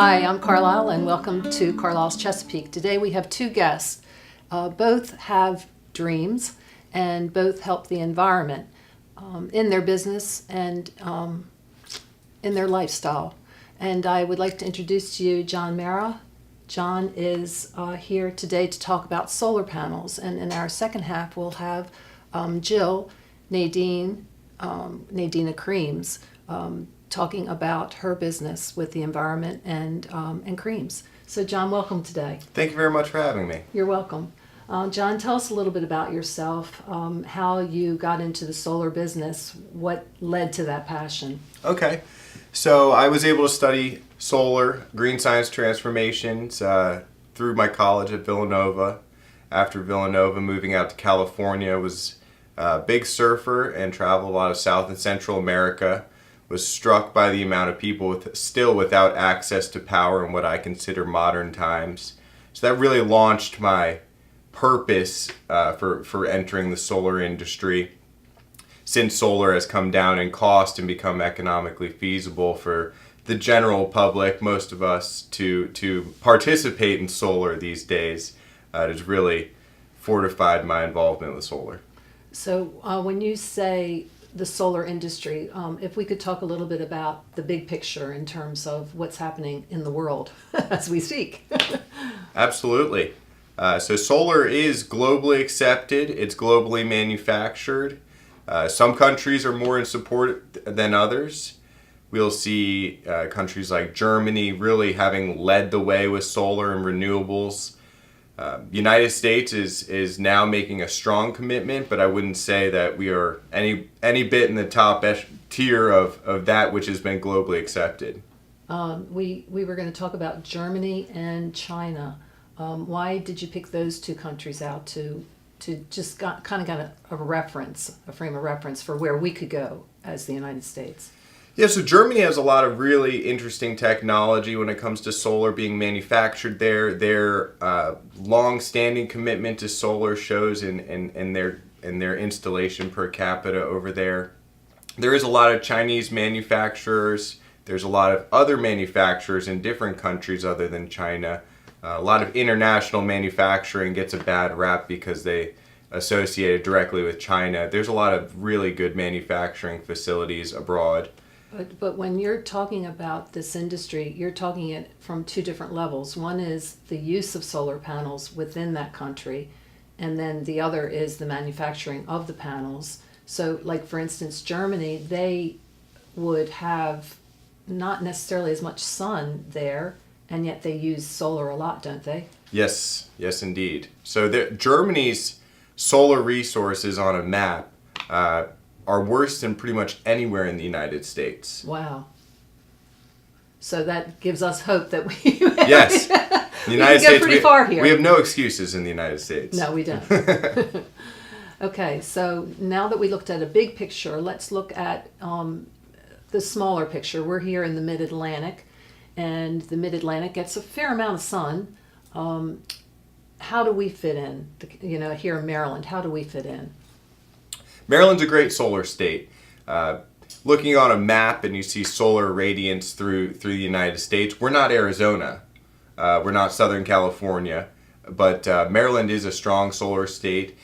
Hi, I'm Carlisle, and welcome to Carlisle's Chesapeake. Today we have two guests. Both have dreams, and both help the environment in their business and in their lifestyle. And I would like to introduce to you John Mara. John is here today to talk about solar panels, and in our second half we'll have Jill, Nadine Clements, talking about her business with the environment and creams. So John, welcome today. Thank you very much for having me. You're welcome. John, tell us a little bit about yourself, how you got into the solar business, what led to that passion. Okay, so I was able to study solar, green science transformations through my college at Villanova. After Villanova, moving out to California, was a big surfer and traveled a lot of South and Central America. Was struck by the amount of people still without access to power in what I consider modern times. So that really launched my purpose for entering the solar industry. Since solar has come down in cost and become economically feasible for the general public, most of us, to participate in solar these days, it has really fortified my involvement with solar. So when you say the solar industry, if we could talk a little bit about the big picture in terms of what's happening in the world as we speak. Absolutely. So solar is globally accepted. It's globally manufactured. Some countries are more in support than others. We'll see countries like Germany really having led the way with solar and renewables. United States is now making a strong commitment, but I wouldn't say that we are any bit in the top tier of that which has been globally accepted. We were going to talk about Germany and China. Why did you pick those two countries out to just kind of get a reference, a frame of reference for where we could go as the United States? Yeah, so Germany has a lot of really interesting technology when it comes to solar being manufactured there. Their long-standing commitment to solar shows in their installation per capita over there. There is a lot of Chinese manufacturers. There's a lot of other manufacturers in different countries other than China. A lot of international manufacturing gets a bad rap because they associate it directly with China. There's a lot of really good manufacturing facilities abroad. But when you're talking about this industry, you're talking it from two different levels. One is the use of solar panels within that country, and then the other is the manufacturing of the panels. So, like for instance, Germany, they would have not necessarily as much sun there, and yet they use solar a lot, don't they? Yes, indeed. So Germany's solar resources on a map are worse than pretty much anywhere in the United States. Wow. So that gives us hope that we yes. The United States, pretty far here. We have no excuses in the United States. No, we don't. Okay, so now that we looked at a big picture, let's look at the smaller picture. We're here in the Mid-Atlantic, and the Mid-Atlantic gets a fair amount of sun. How do we fit in? Here in Maryland, how do we fit in? Maryland's a great solar state. Looking on a map and you see solar radiance through the United States, we're not Arizona. We're not Southern California. But Maryland is a strong solar state.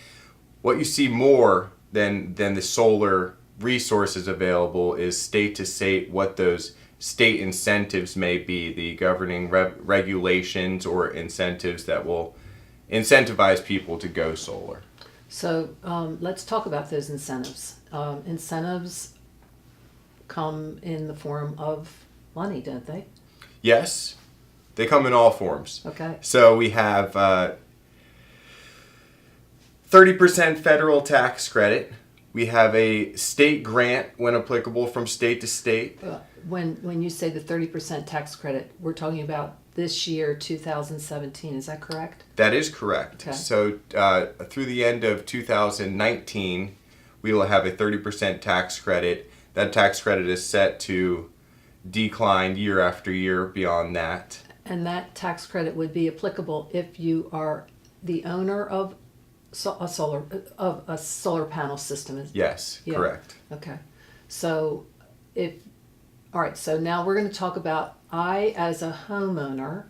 What you see more than the solar resources available is state to state what those state incentives may be, the governing regulations or incentives that will incentivize people to go solar. So let's talk about those incentives. Incentives come in the form of money, don't they? Yes, they come in all forms. Okay. So we have 30% federal tax credit. We have a state grant when applicable from state to state. When you say the 30% tax credit, we're talking about this year, 2017, is that correct? That is correct. Okay. So through the end of 2019, we will have a 30% tax credit. That tax credit is set to decline year after year beyond that. And that tax credit would be applicable if you are the owner of a solar panel system. Yes, yeah. Correct. Okay. So if All right, so now we're going to talk about I, as a homeowner,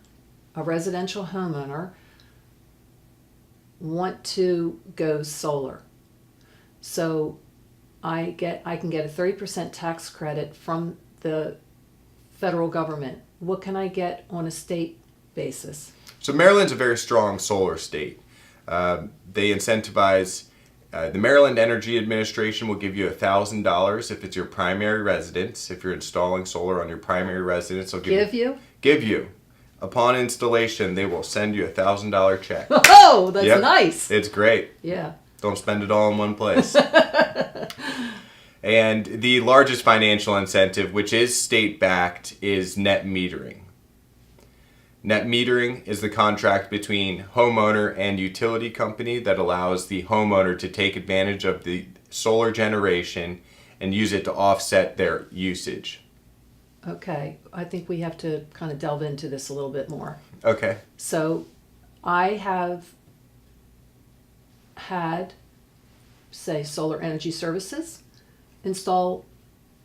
a residential homeowner, want to go solar. So I can get a 30% tax credit from the federal government. What can I get on a state basis? So Maryland's a very strong solar state. They incentivize, the Maryland Energy Administration will give you $1,000 if it's your primary residence. If you're installing solar on your primary residence, they'll give you. Upon installation, they will send you $1,000 check. Oh, that's Yep. nice. It's great. Yeah. Don't spend it all in one place. And the largest financial incentive, which is state-backed, is net metering. Net metering is the contract between homeowner and utility company that allows the homeowner to take advantage of the solar generation and use it to offset their usage. Okay, I think we have to kind of delve into this a little bit more. Okay. So I have had, say, Solar Energy Services install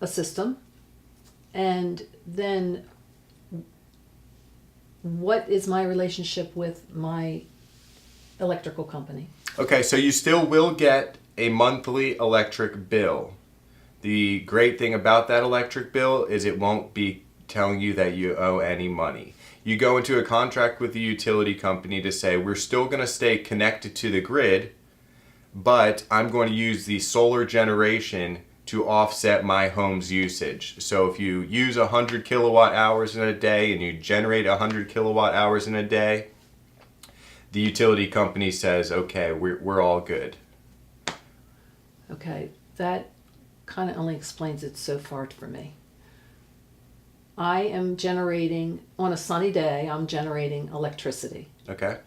a system, and then what is my relationship with my electrical company? Okay, so you still will get a monthly electric bill. The great thing about that electric bill is it won't be telling you that you owe any money. You go into a contract with the utility company to say, we're still going to stay connected to the grid, but I'm going to use the solar generation to offset my home's usage. So if you use 100 kilowatt hours in a day and you generate 100 kilowatt hours in a day, the utility company says, okay, we're all good. Okay, that kind of only explains it so far for me. I am generating, on a sunny day, I'm generating electricity. Okay.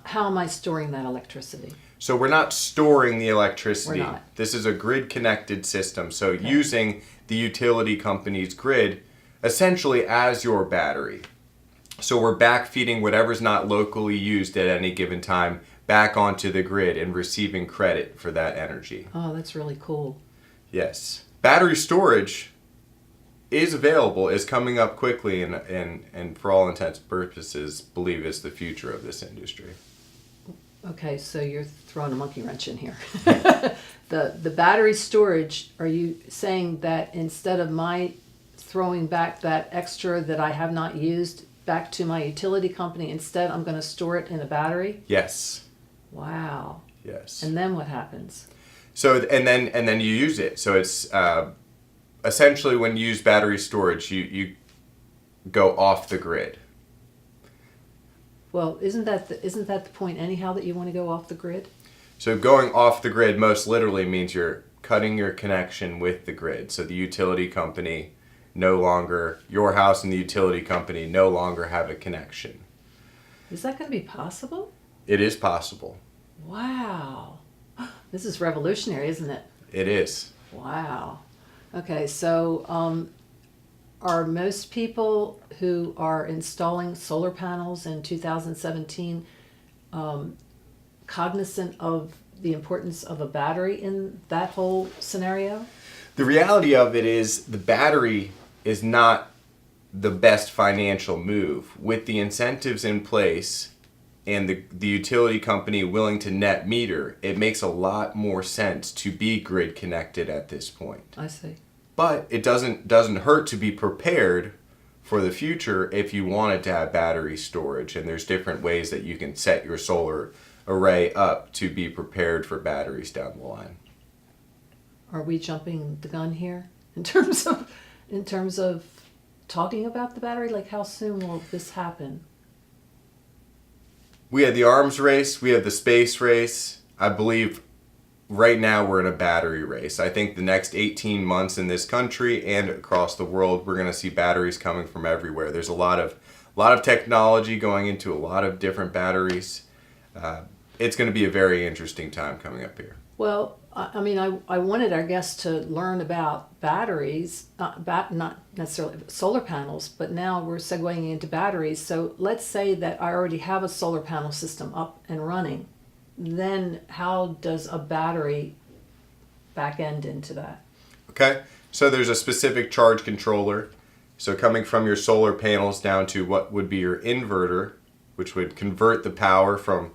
How am I storing that electricity? So we're not storing the electricity. We're not. This is a grid connected system. So Okay. using the utility company's grid essentially as your battery. So we're backfeeding whatever's not locally used at any given time back onto the grid and receiving credit for that energy. Oh, that's really cool. Yes. Battery storage is available, is coming up quickly, and for all intents and purposes, believe is the future of this industry. Okay, so you're throwing a monkey wrench in here. The battery storage, are you saying that instead of my throwing back that extra that I have not used back to my utility company, instead I'm going to store it in a battery? Yes. Wow. Yes. And then what happens? So and then you use it. So it's essentially when you use battery storage, you go off the grid. Well, isn't that the point anyhow, that you want to go off the grid? So going off the grid most literally means you're cutting your connection with the grid. So the utility company no longer, your house and the utility company no longer have a connection. Is that going to be possible? It is possible. Wow. This is revolutionary, isn't it? It is. Wow. Okay, so are most people who are installing solar panels in 2017 cognizant of the importance of a battery in that whole scenario? The reality of it is the battery is not the best financial move. With the incentives in place and the utility company willing to net meter, it makes a lot more sense to be grid connected at this point. I see. But it doesn't hurt to be prepared for the future if you wanted to have battery storage. And there's different ways that you can set your solar array up to be prepared for batteries down the line. Are we jumping the gun here in terms of talking about the battery? Like, how soon will this happen? We had the arms race, we had the space race. I believe right now we're in a battery race. I think the next 18 months in this country and across the world, we're going to see batteries coming from everywhere. There's a lot of technology going into a lot of different batteries. It's going to be a very interesting time coming up here. Well, I mean, I wanted our guests to learn about batteries, not necessarily solar panels, but now we're segueing into batteries. So let's say that I already have a solar panel system up and running. Then how does a battery back end into that? Okay, So there's a specific charge controller. So coming from your solar panels down to what would be your inverter, which would convert the power from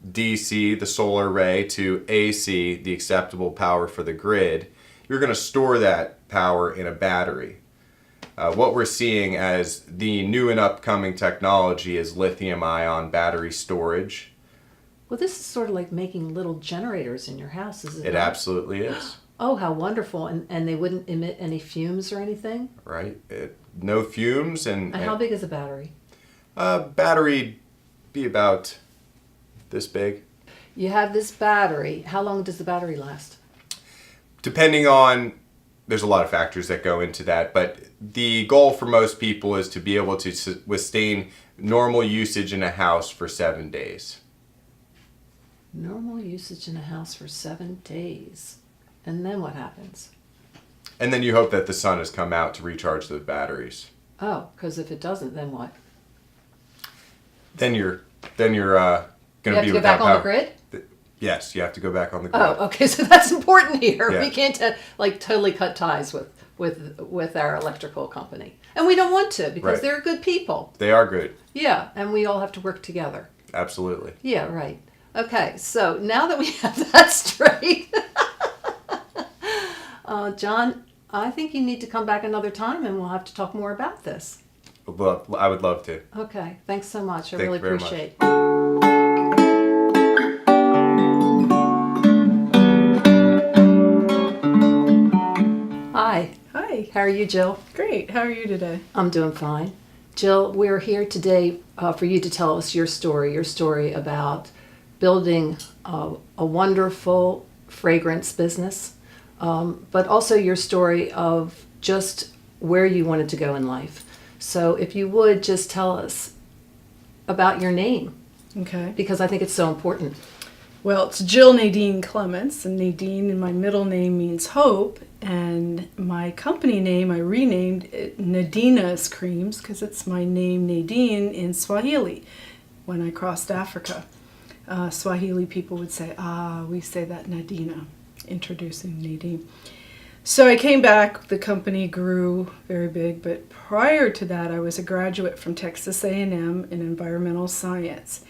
DC, the solar array, to AC, the acceptable power for the grid. You're going to store that power in a battery. What we're seeing as the new and upcoming technology is lithium-ion battery storage. Well, this is sort of like making little generators in your house, is it It not? absolutely is. Oh, how wonderful. And they wouldn't emit any fumes or anything? Right? No fumes And how big is a battery? Battery be about this big. You have this battery. How long does the battery last? Depending on, there's a lot of factors that go into that, but the goal for most people is to be able to withstand normal usage in a house for 7 days. Normal usage in a house for 7 days. And then what happens? And then you hope that the sun has come out to recharge the batteries. Oh, because if it doesn't, then what? Then you're going You to have be to go without back on the power. grid? Yes, you have to go back on the grid. Oh, okay. So that's important here. Yeah. We can't totally cut ties with our electrical company, and we don't want to because Right. they're good people. They are good. Yeah, and we all have to work together. Absolutely. Yeah, right. Okay, so now that we have that straight, John, I think you need to come back another time, and we'll have to talk more about this. Well, I would love to. Okay, thanks so much. I Thank really you very much. appreciate. Hi. Hi. How are you, Jill? Great. How are you today? I'm doing fine. Jill, we're here today for you to tell us your story about building a wonderful fragrance business, but also your story of just where you wanted to go in life. So if you would just tell us about your name, Okay. because I think it's so important. Well, it's Jill Nadine Clements, and Nadine in my middle name means hope, and my company name I renamed it Nadina's Creams because it's my name Nadine in Swahili. When I crossed Africa, Swahili people would say, we say that Nadina, introducing Nadine. So I came back, the company grew very big, but prior to that I was a graduate from Texas A&M in environmental science.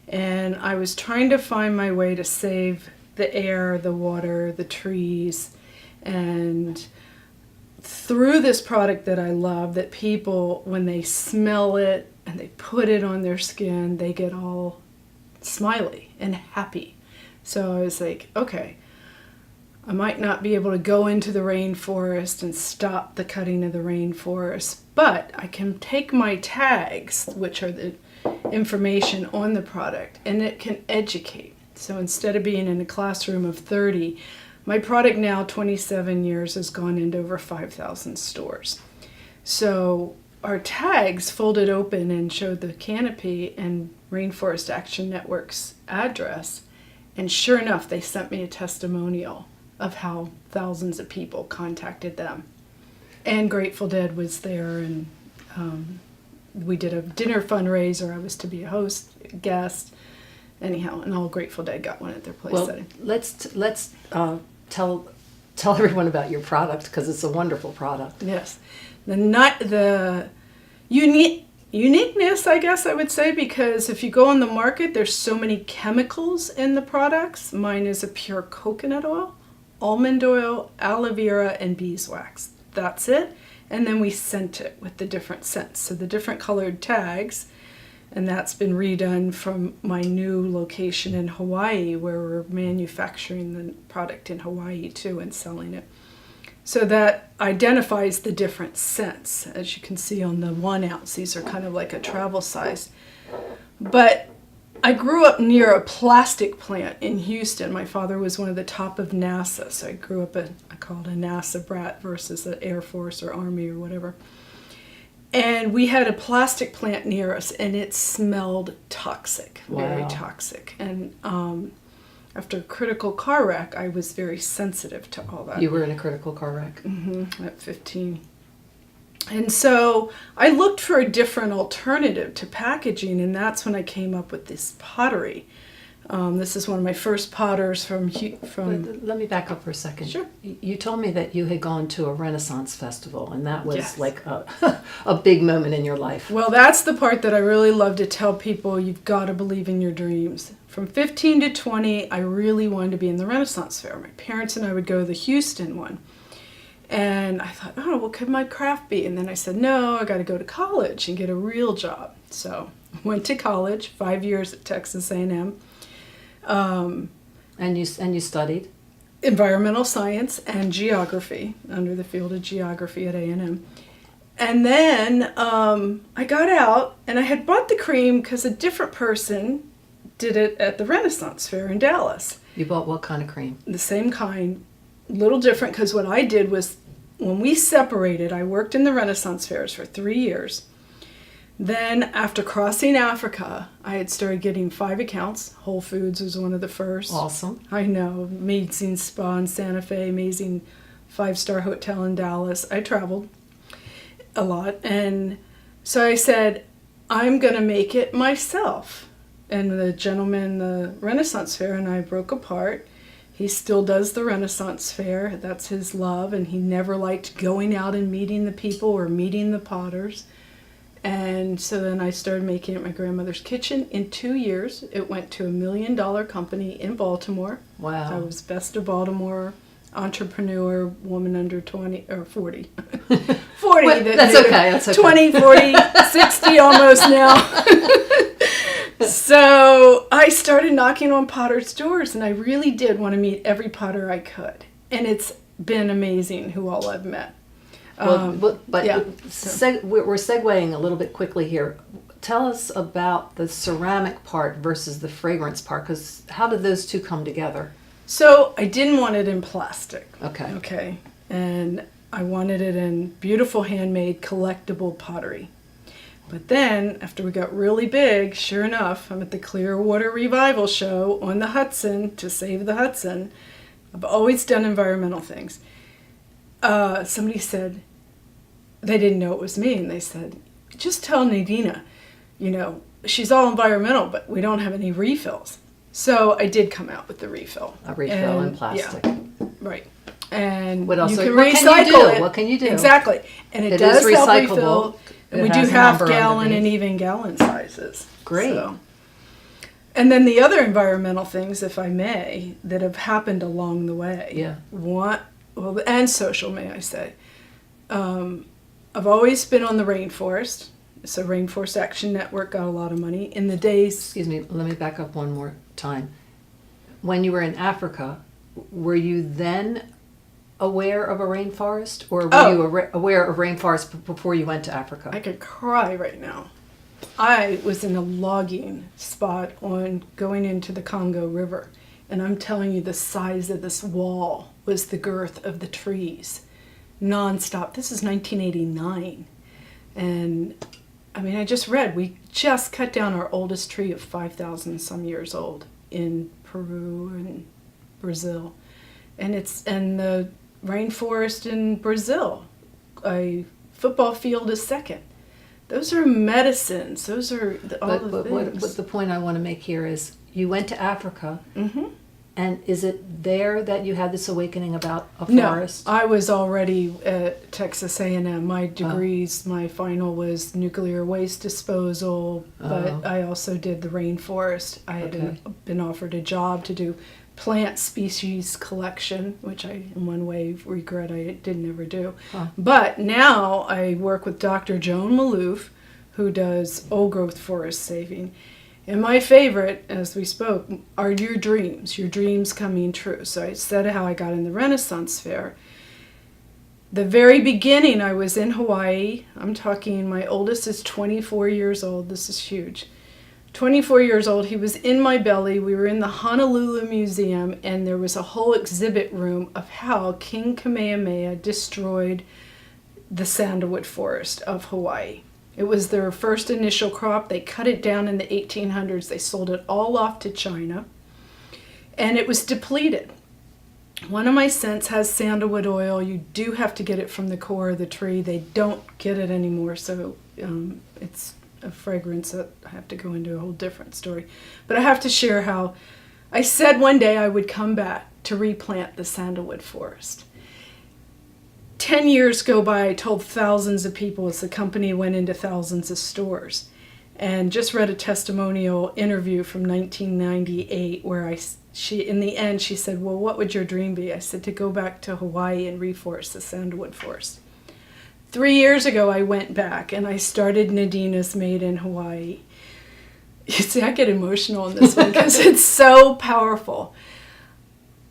And I was trying to find my way to save the air, the water, the trees. And through this product that I love, that people, when they smell it and they put it on their skin, they get all smiley and happy. So I was like, okay, I might not be able to go into the rainforest and stop the cutting of the rainforest, but I can take my tags, which are the information on the product, and it can educate. So instead of being in a classroom of 30, my product now, 27 years, has gone into over 5,000 stores. So our tags folded open and showed the canopy and Rainforest Action Network's address, and sure enough, they sent me a testimonial of how thousands of people contacted them. And Grateful Dead was there, and we did a dinner fundraiser. I was to be a host, guest, anyhow, and all Grateful Dead got one at their place Well, setting. let's tell everyone about your product because it's a wonderful product. Yes, the uniqueness, I guess I would say, because if you go on the market, there's so many chemicals in the products. Mine is a pure coconut oil, almond oil, aloe vera, and beeswax. That's it. And then we scent it with the different scents. So the different colored tags, and that's been redone from my new location in Hawaii, where we're manufacturing the product in Hawaii too and selling it. So that identifies the different scents. As you can see on the 1 ounce, these are kind of like a travel size. But I grew up near a plastic plant in Houston. My father was one of the top of NASA, so I grew up I called a NASA brat versus the Air Force or Army or whatever. And we had a plastic plant near us, and it smelled toxic, very Wow. toxic. And after a critical car wreck, I was very sensitive to all that. You were in a critical car wreck. At 15. And so I looked for a different alternative to packaging, and that's when I came up with this pottery. This is one of my first potters from. Let me back up for a second. Sure. You told me that you had gone to a Renaissance festival, and that was Yes. like a big moment in your life. Well, that's the part that I really love to tell people. You've got to believe in your dreams. From 15 to 20, I really wanted to be in the Renaissance Fair. My parents and I would go to the Houston one. And I thought, oh, what could my craft be? And then I said, no, I got to go to college and get a real job. So I went to college, 5 years at Texas A&M. And you studied? Environmental science and geography, under the field of geography at A&M. And then I got out, and I had bought the cream because a different person did it at the Renaissance Fair in Dallas. You bought what kind of cream? The same kind, little different, because what I did was, when we separated, I worked in the Renaissance Fairs for 3 years. Then, after crossing Africa, I had started getting 5 accounts. Whole Foods was one of the first. Awesome. I know. Amazing spa in Santa Fe, amazing 5-star hotel in Dallas. I traveled a lot. And so I said, I'm going to make it myself. And the gentleman, the Renaissance Fair, and I broke apart. He still does the Renaissance Fair. That's his love. And he never liked going out and meeting the people or meeting the potters. And so then I started making it at my grandmother's kitchen. In 2 years, it went to $1 million company in Baltimore. Wow. I was best of Baltimore, entrepreneur, woman under 20 or 40. 40. Well, that's okay. That's okay. 20, 40, 60 almost now. So I started knocking on potters' doors, and I really did want to meet every potter I could. And it's been amazing who all I've met. But yeah. We're segueing a little bit quickly here. Tell us about the ceramic part versus the fragrance part, because how did those two come together? So I didn't want it in plastic. Okay. Okay. And I wanted it in beautiful handmade collectible pottery. But then, after we got really big, sure enough, I'm at the Clearwater Revival Show on the Hudson to save the Hudson. I've always done environmental things. Somebody said, they didn't know it was me, and they said, just tell Nadina, she's all environmental, but we don't have any refills. So I did come out with the refill. A refill in plastic. Yeah, right. And What else? you can What recycle can you do? it. What can you do? Exactly. And it It does is help recyclable. refill. And It we do has a half number gallon and underneath. even gallon sizes. Great. And then the other environmental things, if I may, that have happened along the way. Yeah. And social, may I say. I've always been on the rainforest. So Rainforest Action Network got a lot of money. In the days... Excuse me, let me back up one more time. When you were in Africa, were you then aware of a rainforest? Or were you aware of rainforest before you went to Africa? I could cry right now. I was in a logging spot on going into the Congo River. And I'm telling you, the size of this wall was the girth of the trees. Non-stop. This is 1989. And I mean, I just read, we just cut down our oldest tree of 5,000 some years old in Peru and Brazil. And the rainforest in Brazil, a football field is second. Those are medicines. Those are all the things. What the point I want to make here is you went to Africa, Mm-hmm. and is it there that you had this awakening about a No, forest? I was already at Texas A&M. My degrees, my final was nuclear waste disposal, but I also did the rainforest. I had been offered a job to do plant species collection, which I, in one way, regret I didn't ever do. But now I work with Dr. Joan Malouf, who does old growth forest saving. And my favorite, as we spoke, are your dreams coming true. So I said how I got in the Renaissance Fair. The very beginning, I was in Hawaii. I'm talking, my oldest is 24 years old. This is huge. 24 years old, he was in my belly. We were in the Honolulu Museum, and there was a whole exhibit room of how King Kamehameha destroyed the sandalwood forest of Hawaii. It was their first initial crop. They cut it down in the 1800s. They sold it all off to China, and it was depleted. One of my scents has sandalwood oil. You do have to get it from the core of the tree. They don't get it anymore, so it's a fragrance that I have to go into a whole different story. But I have to share how I said one day I would come back to replant the sandalwood forest. 10 years go by, I told thousands of people as the company went into thousands of stores. And just read a testimonial interview from 1998 where she in the end she said, well, what would your dream be? I said, to go back to Hawaii and reforest the sandalwood forest. 3 years ago I went back and I started Nadina's Made in Hawaii. You see, I get emotional in this one because it's so powerful.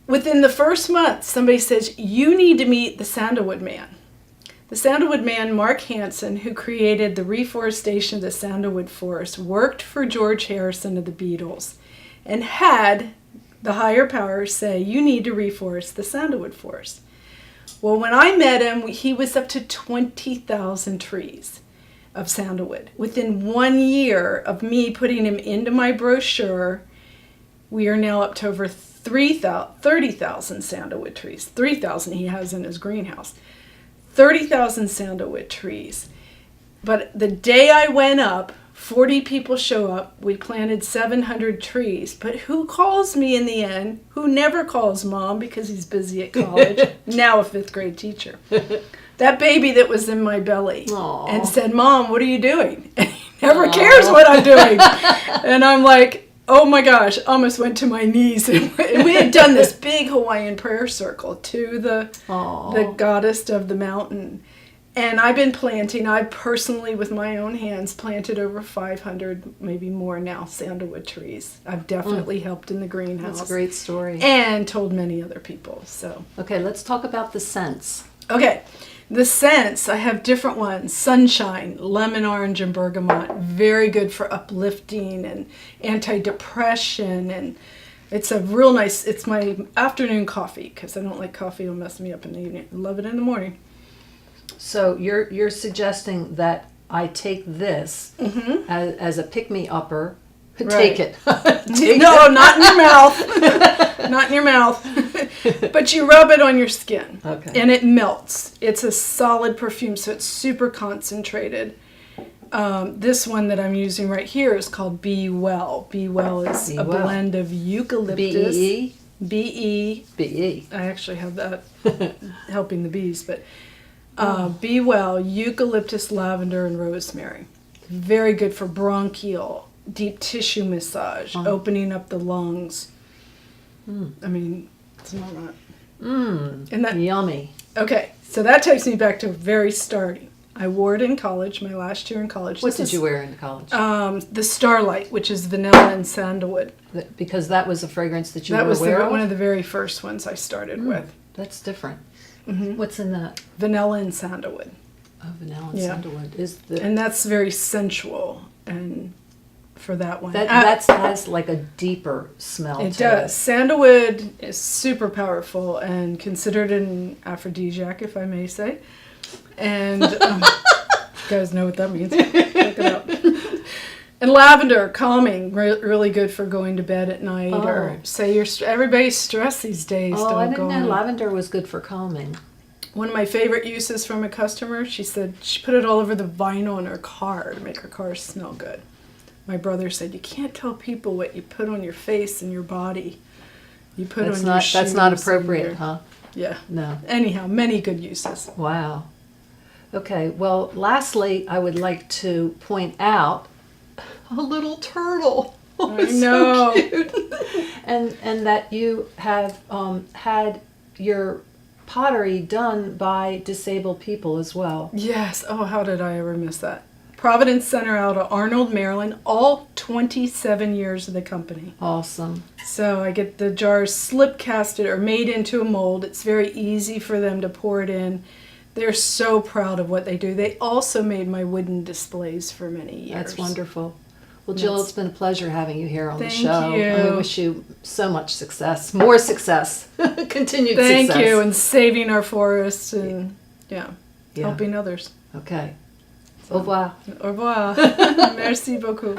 Within the first month, somebody says, you need to meet the sandalwood man. The sandalwood man, Mark Hansen, who created the reforestation of the sandalwood forest, worked for George Harrison of the Beatles and had the higher powers say, you need to reforest the sandalwood forest. Well, when I met him, he was up to 20,000 trees of sandalwood. Within 1 year of me putting him into my brochure, we are now up to over 30,000 sandalwood trees. 3,000 he has in his greenhouse. 30,000 sandalwood trees. But the day I went up, 40 people show up. We planted 700 trees. But who calls me in the end? Who never calls Mom because he's busy at college, now a 5th grade teacher. That baby that was in my belly. Aww. And said, Mom, what are you doing? And he never cares what I'm doing. And I'm like, oh my gosh, almost went to my knees. And we had done this big Hawaiian prayer circle to the goddess of the mountain. And I've been planting, I've personally, with my own hands, planted over 500, maybe more now, sandalwood trees. I've definitely helped in the greenhouse. That's a great story. And told many other people, so. Okay, let's talk about the scents. Okay, the scents, I have different ones. Sunshine, lemon, orange, and bergamot. Very good for uplifting and anti-depression. And it's a real nice, it's my afternoon coffee, because I don't like coffee, it'll mess me up in the evening. I love it in the morning. So you're suggesting that I take this as a pick-me-upper. Right. Take it. No, not in your mouth. Not in your mouth. But you rub it on your skin. Okay. And it melts. It's a solid perfume, so it's super concentrated. This one that I'm using right here is called Be Well. Be Well is a blend of eucalyptus. B-E? B-E. B-E. I actually have that helping the bees, but Be Well, eucalyptus, lavender, and rosemary. Very good for bronchial, deep tissue massage, opening up the lungs. I mean, it's not that. And that, Yummy. okay, so that takes me back to very starting. I wore it in college, my last year in college. What did you wear in college? The Starlight, which is vanilla and sandalwood. Because that was a fragrance that you That were was aware of? one of the very first ones I started with. That's different. What's in that? Vanilla and sandalwood. Oh, vanilla and Yeah. sandalwood. And that's very sensual, and for that one. That has like a deeper smell It to does. Sandalwood is super powerful and considered an aphrodisiac, if I may say. And you guys know what that means. Look it up. And lavender, calming, really good for going to bed at night, or say everybody's stressed these days. Oh, I didn't know lavender was good for calming. One of my favorite uses from a customer, she said she put it all over the vinyl in her car to make her car smell good. My brother said, you can't tell people what you put on your face and your body. You put on your shoes. That's not appropriate, huh? Yeah. No. Anyhow, many good uses. Wow. Okay, well, lastly, I would like to point out a little turtle. Oh, I know. so cute. and that you have had your pottery done by disabled people as well. Yes. Oh, how did I ever miss that? Providence Center out of Arnold, Maryland, all 27 years of the company. Awesome. So I get the jars slip casted or made into a mold. It's very easy for them to pour it in. They're so proud of what they do. They also made my wooden displays for many years. That's wonderful. Well, Jill, it's been a pleasure having you here on the Thank show. you. And we wish you so much success, more success, continued Thank success. you, and saving our forests and Yeah. helping others. Okay. Au revoir. Au revoir. Merci beaucoup.